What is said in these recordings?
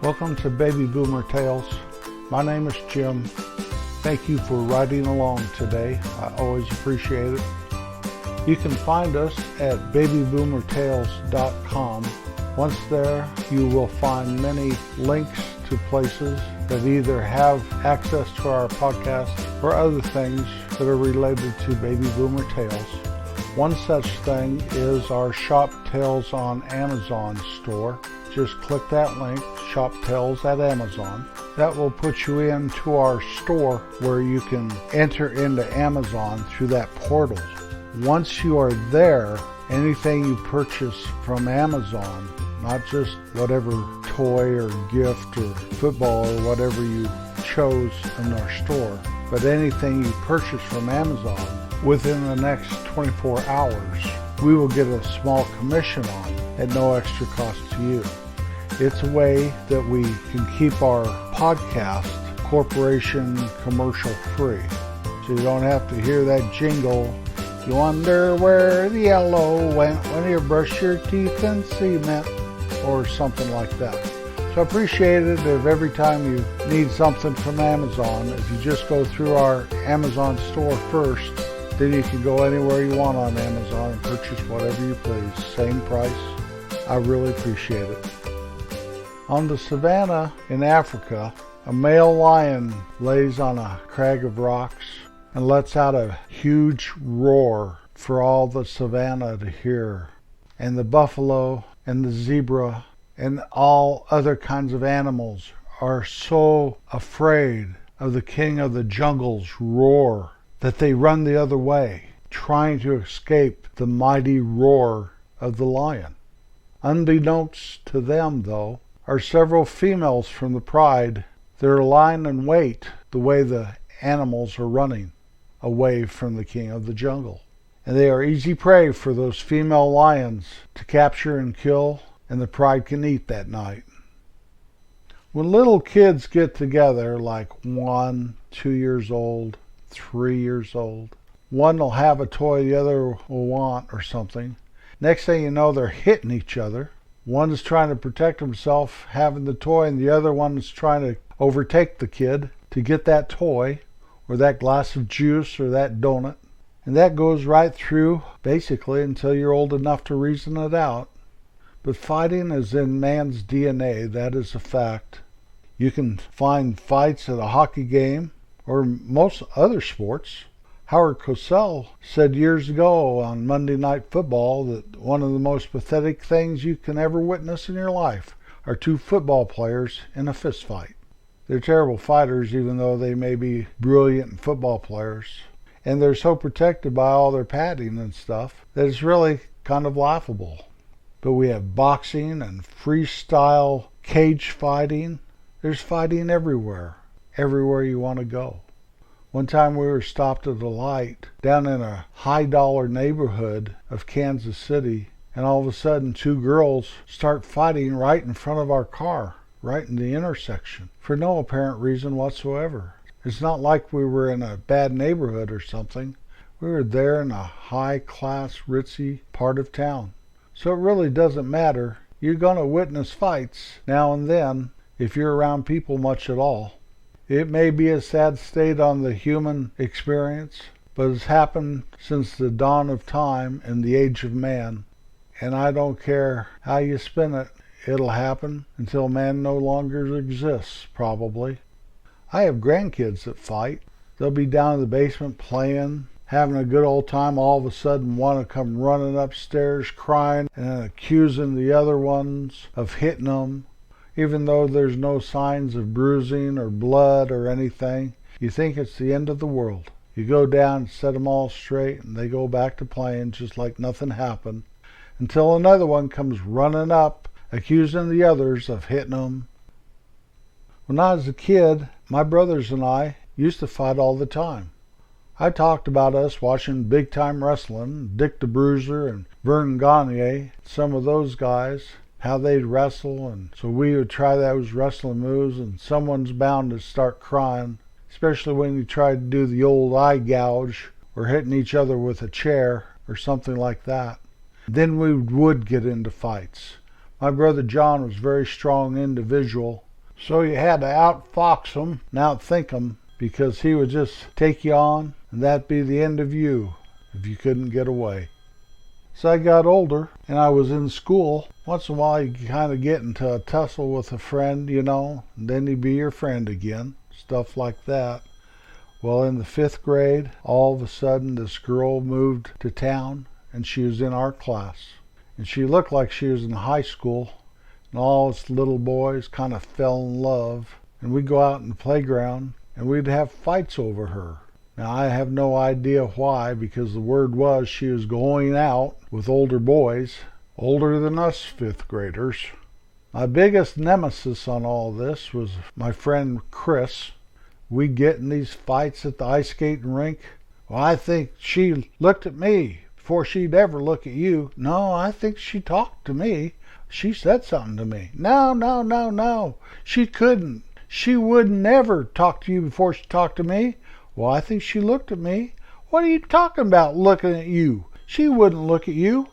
Welcome to Baby Boomer Tales. My name is Jim. Thank you for riding along today. I always appreciate it. You can find us at babyboomertales.com. Once there, you will find many links to places that either have access to our podcast or other things that are related to Baby Boomer Tales. One such thing is our Shop Tales on Amazon store. Just click that link, Shop Tales at Amazon. That will put you into our store where you can enter into Amazon through that portal. Once you are there, anything you purchase from Amazon, not just whatever toy or gift or football or whatever you chose in our store, but anything you purchase from Amazon, within the next 24 hours, we will get a small commission on at no extra cost to you. It's a way that we can keep our podcast corporation commercial free. So you don't have to hear that jingle. You wonder where the yellow went when you brush your teeth in cement, or something like that. So I appreciate it if every time you need something from Amazon, if you just go through our Amazon store first, then you can go anywhere you want on Amazon and purchase whatever you please. Same price. I really appreciate it. On the savannah in Africa, a male lion lays on a crag of rocks and lets out a huge roar for all the savannah to hear. And the buffalo and the zebra and all other kinds of animals are so afraid of the king of the jungle's roar that they run the other way, trying to escape the mighty roar of the lion. Unbeknownst to them, though, are several females from the pride that are lying in wait the way the animals are running away from the king of the jungle. And they are easy prey for those female lions to capture and kill, and the pride can eat that night. When little kids get together, like 1, 2 years old, 3 years old, one will have a toy the other will want or something. Next thing you know, they're hitting each other. One is trying to protect himself having the toy, and the other one is trying to overtake the kid to get that toy or that glass of juice or that donut. And that goes right through basically until you're old enough to reason it out. But fighting is in man's DNA, that is a fact. You can find fights at a hockey game or most other sports. Howard Cosell said years ago on Monday Night Football that one of the most pathetic things you can ever witness in your life are two football players in a fist fight. They're terrible fighters, even though they may be brilliant football players. And they're so protected by all their padding and stuff that it's really kind of laughable. But we have boxing and freestyle cage fighting. There's fighting everywhere you want to go. One time we were stopped at a light down in a high-dollar neighborhood of Kansas City, and all of a sudden 2 girls start fighting right in front of our car, right in the intersection, for no apparent reason whatsoever. It's not like we were in a bad neighborhood or something. We were there in a high-class, ritzy part of town. So it really doesn't matter. You're going to witness fights now and then if you're around people much at all. It may be a sad state on the human experience, but it's happened since the dawn of time and the age of man. And I don't care how you spin it, it'll happen until man no longer exists, probably. I have grandkids that fight. They'll be down in the basement playing, having a good old time. All of a sudden one will come running upstairs crying and accusing the other ones of hitting them. Even though there's no signs of bruising or blood or anything, you think it's the end of the world. You go down and set them all straight, and they go back to playing just like nothing happened, until another one comes running up, accusing the others of hitting them. When I was a kid, my brothers and I used to fight all the time. I talked about us watching big-time wrestling, Dick the Bruiser and Vern Gagne, some of those guys, how they'd wrestle, and so we would try those wrestling moves, and someone's bound to start crying, especially when you try to do the old eye gouge or hitting each other with a chair or something like that. Then we would get into fights. My brother John was a very strong individual, So you had to outfox him and outthink him, because he would just take you on, and that'd be the end of you if you couldn't get away. As I got older and I was in school, once in a while you kind of get into a tussle with a friend, and then he'd be your friend again, stuff like that. Well, in the 5th grade, all of a sudden this girl moved to town, and she was in our class. And she looked like she was in high school, and all us little boys kind of fell in love. And we'd go out in the playground, and we'd have fights over her. Now, I have no idea why, because the word was she was going out with older boys, older than us 5th graders. My biggest nemesis on all this was my friend Chris. We'd get in these fights at the ice skating rink. Well, I think she looked at me before she'd ever look at you. No, I think she talked to me. She said something to me. No. She couldn't. She would never talk to you before she talked to me. Well, I think she looked at me. What are you talking about, looking at you? She wouldn't look at you.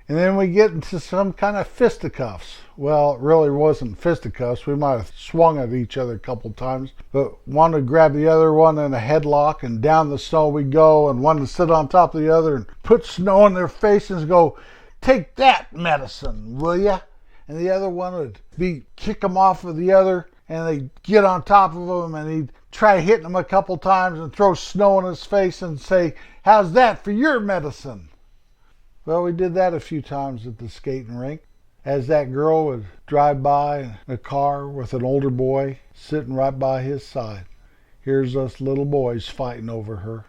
And then we get into some kind of fisticuffs. Well, it really wasn't fisticuffs. We might have swung at each other a couple times, but one would grab the other one in a headlock, and down the snow we go, and one would sit on top of the other and put snow in their faces and go, "Take that medicine, will ya?" And the other one would kick them off of the other, and they'd get on top of him, and he'd try hitting him a couple times and throw snow in his face and say, "How's that for your medicine?" Well, we did that a few times at the skating rink, as that girl would drive by in a car with an older boy sitting right by his side. Here's us little boys fighting over her.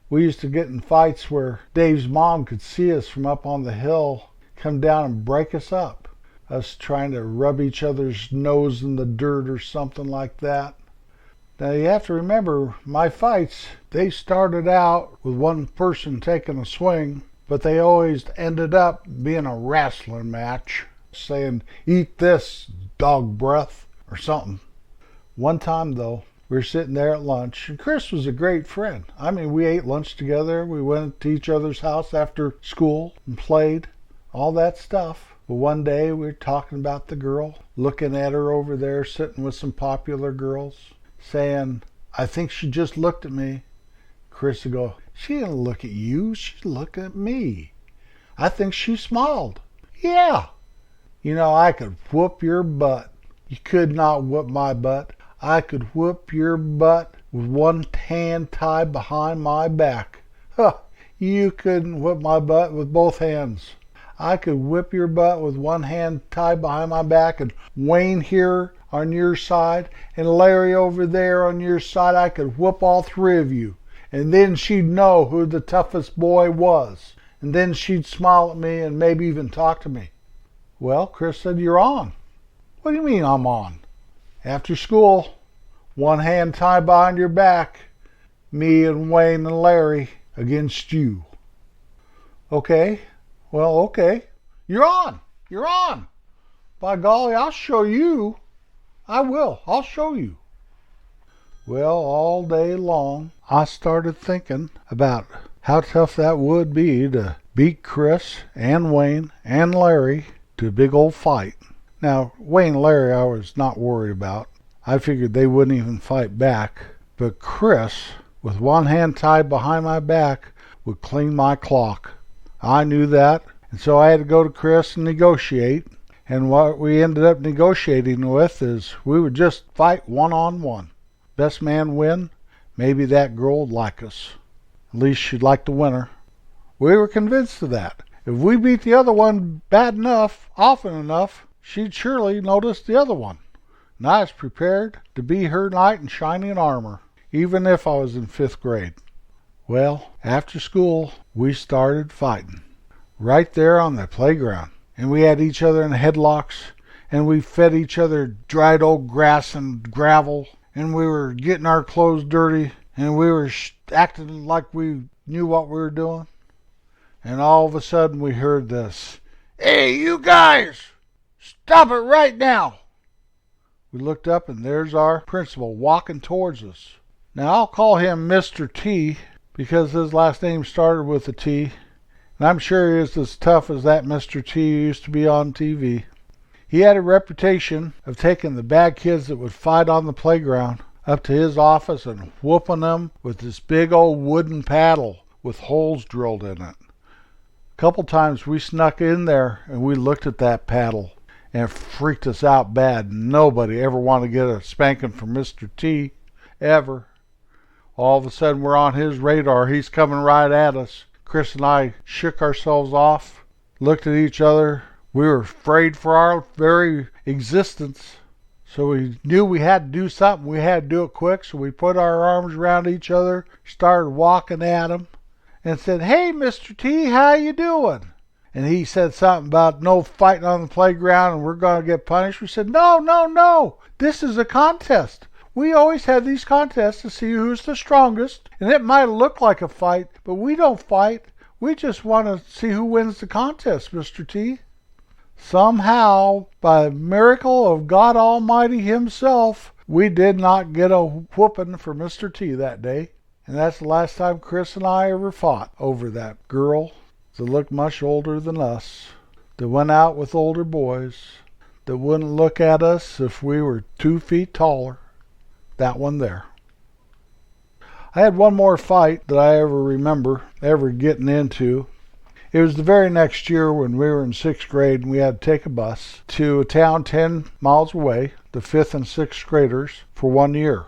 We used to get in fights where Dave's mom could see us from up on the hill, come down and break us up, us trying to rub each other's nose in the dirt or something like that. Now, you have to remember, my fights, they started out with one person taking a swing, but they always ended up being a wrestling match, saying, "Eat this, dog breath," or something. One time, though, we were sitting there at lunch, and Chris was a great friend. I mean, we ate lunch together, we went to each other's house after school and played, all that stuff. But one day we were talking about the girl, looking at her over there sitting with some popular girls, saying, "I think she just looked at me." Chris would go, "She didn't look at you, she looked at me. I think she smiled." "Yeah." I could whoop your butt. You could not whoop my butt. I could whoop your butt with one hand tied behind my back. Huh, you couldn't whip my butt with both hands. I could whip your butt with one hand tied behind my back, and Wayne here on your side and Larry over there on your side. I could whoop all three of you. And then she'd know who the toughest boy was. And then she'd smile at me and maybe even talk to me. Well, Chris said, "You're on." "What do you mean I'm on?" "After school, one hand tied behind your back, me and Wayne and Larry against you." "Okay, well, okay. You're on. You're on. By golly, I'll show you. I will. I'll show you." Well, all day long, I started thinking about how tough that would be to beat Chris and Wayne and Larry to a big old fight. Now, Wayne and Larry I was not worried about. I figured they wouldn't even fight back. But Chris, with one hand tied behind my back, would clean my clock. I knew that, and so I had to go to Chris and negotiate. And what we ended up negotiating with is we would just fight one-on-one. Best man win, maybe that girl would like us. At least she'd like the winner. We were convinced of that. If we beat the other one bad enough, often enough, she'd surely notice the other one. And I was prepared to be her knight in shining armor, even if I was in 5th grade. Well, after school, we started fighting. Right there on the playground. And we had each other in headlocks, and we fed each other dried old grass and gravel, and we were getting our clothes dirty, and we were acting like we knew what we were doing. And all of a sudden we heard this, "Hey, you guys, stop it right now." We looked up, and there's our principal walking towards us. Now, I'll call him Mr. T, because his last name started with a T, and I'm sure he is as tough as that Mr. T who used to be on TV. He had a reputation of taking the bad kids that would fight on the playground up to his office and whooping them with this big old wooden paddle with holes drilled in it. A couple times we snuck in there and we looked at that paddle, and it freaked us out bad. Nobody ever wanted to get a spanking from Mr. T, ever. All of a sudden we're on his radar. He's coming right at us. Chris and I shook ourselves off, looked at each other. We were afraid for our very existence. So we knew we had to do something. We had to do it quick. So we put our arms around each other, started walking at him, and said, "Hey, Mr. T, how you doing?" And he said something about no fighting on the playground and we're going to get punished. We said, no, no, no. This is a contest. We always have these contests to see who's the strongest. And it might look like a fight, but we don't fight. We just want to see who wins the contest, Mr. T. Somehow, by a miracle of God Almighty himself, we did not get a whooping for Mr. T that day. And that's the last time Chris and I ever fought over that girl that looked much older than us, that went out with older boys, that wouldn't look at us if we were 2 feet taller. That one there. I had one more fight that I ever remember ever getting into. It was the very next year when we were in 6th grade and we had to take a bus to a town 10 miles away, the 5th and 6th graders, for 1 year.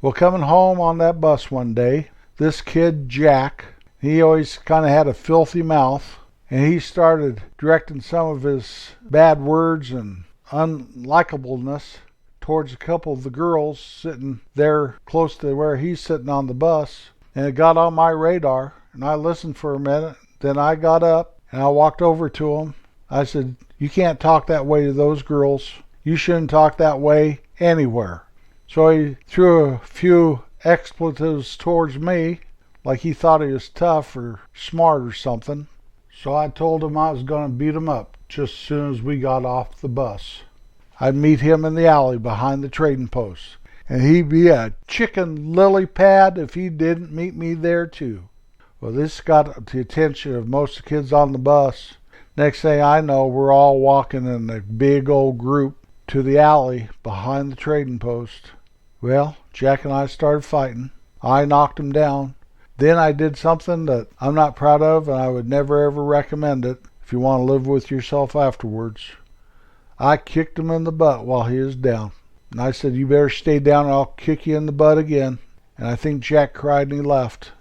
Well, coming home on that bus one day, this kid, Jack, he always kind of had a filthy mouth, and he started directing some of his bad words and unlikableness towards a couple of the girls sitting there close to where he's sitting on the bus. And it got on my radar, and I listened for a minute. Then I got up, and I walked over to him. I said, "You can't talk that way to those girls. You shouldn't talk that way anywhere." So he threw a few expletives towards me, like he thought he was tough or smart or something. So I told him I was going to beat him up just as soon as we got off the bus. I'd meet him in the alley behind the trading post, and he'd be a chicken lily pad if he didn't meet me there too. Well, this got the attention of most of the kids on the bus. Next thing I know, we're all walking in a big old group to the alley behind the trading post. Well, Jack and I started fighting. I knocked him down. Then I did something that I'm not proud of, and I would never ever recommend it if you want to live with yourself afterwards. I kicked him in the butt while he was down. And I said, "You better stay down or I'll kick you in the butt again." And I think Jack cried and he left.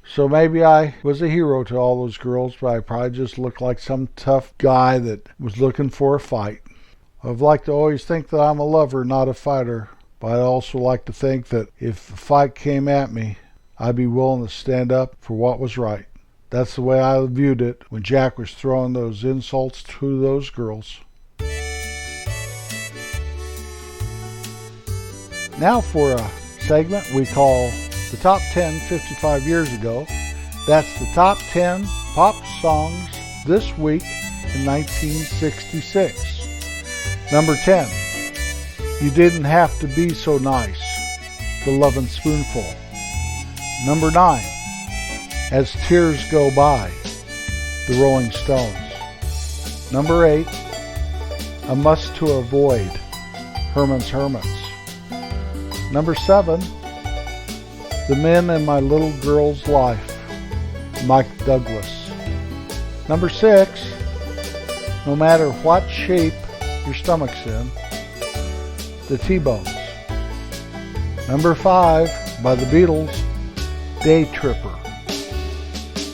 So maybe I was a hero to all those girls, but I probably just looked like some tough guy that was looking for a fight. I've liked to always think that I'm a lover, not a fighter. But I'd also like to think that if a fight came at me, I'd be willing to stand up for what was right. That's the way I viewed it when Jack was throwing those insults to those girls. Now for a segment we call the Top 10 55 Years Ago. That's the top 10 pop songs this week in 1966. Number 10, "You Didn't Have to Be So Nice," The Lovin' Spoonful. Number 9, "As Tears Go By," The Rolling Stones. Number 8, "A Must to Avoid," Herman's Hermits. Number 7, "The Men in My Little Girl's Life," Mike Douglas. Number 6, "No Matter What Shape Your Stomach's In," the T-Bones. Number 5, by the Beatles, "Day Tripper."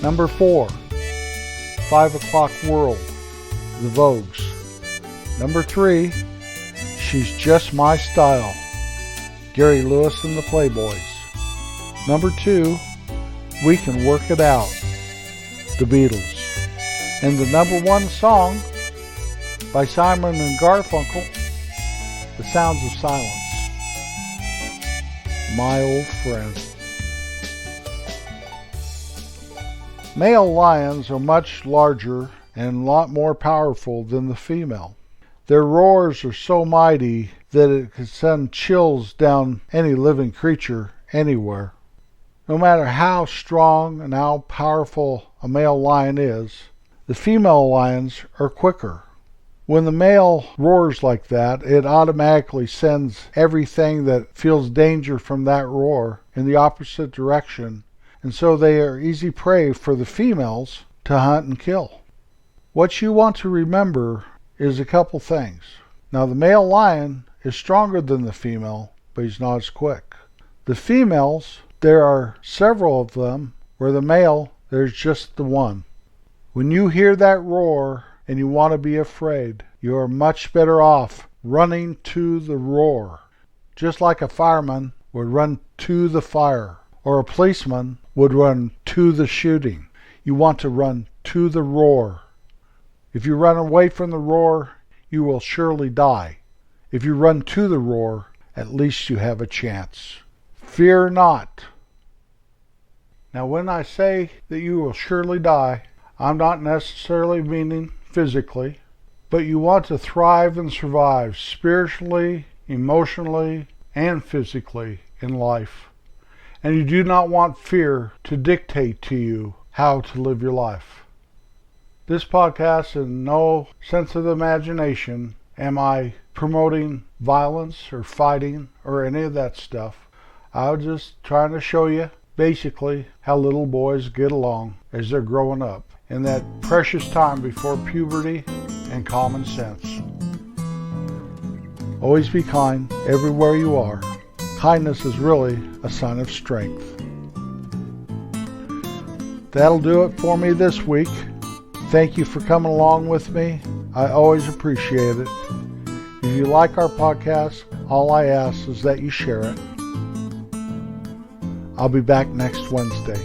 Number 4, "5 O'Clock World," the Vogues. Number 3, "She's Just My Style," Gary Lewis and the Playboys. Number 2, "We Can Work It Out," the Beatles. And the number 1 song by Simon and Garfunkel, "The Sounds of Silence." My old friend. Male lions are much larger and a lot more powerful than the female. Their roars are so mighty that it could send chills down any living creature anywhere. No matter how strong and how powerful a male lion is, the female lions are quicker. When the male roars like that, it automatically sends everything that feels danger from that roar in the opposite direction, and so they are easy prey for the females to hunt and kill. What you want to remember is a couple things. Now, the male lion is stronger than the female, but he's not as quick. The females, there are several of them, where the male, there's just the one. When you hear that roar and you want to be afraid, you are much better off running to the roar, just like a fireman would run to the fire, or a policeman would run to the shooting. You want to run to the roar. If you run away from the roar, you will surely die. If you run to the roar, at least you have a chance. Fear not. Now, when I say that you will surely die, I'm not necessarily meaning physically, but you want to thrive and survive spiritually, emotionally, and physically in life. And you do not want fear to dictate to you how to live your life. This podcast, in no sense of the imagination, am I promoting violence or fighting or any of that stuff. I was just trying to show you basically how little boys get along as they're growing up in that precious time before puberty and common sense. Always be kind everywhere you are. Kindness is really a sign of strength. That'll do it for me this week. Thank you for coming along with me. I always appreciate it. If you like our podcast, all I ask is that you share it. I'll be back next Wednesday.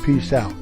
Peace out.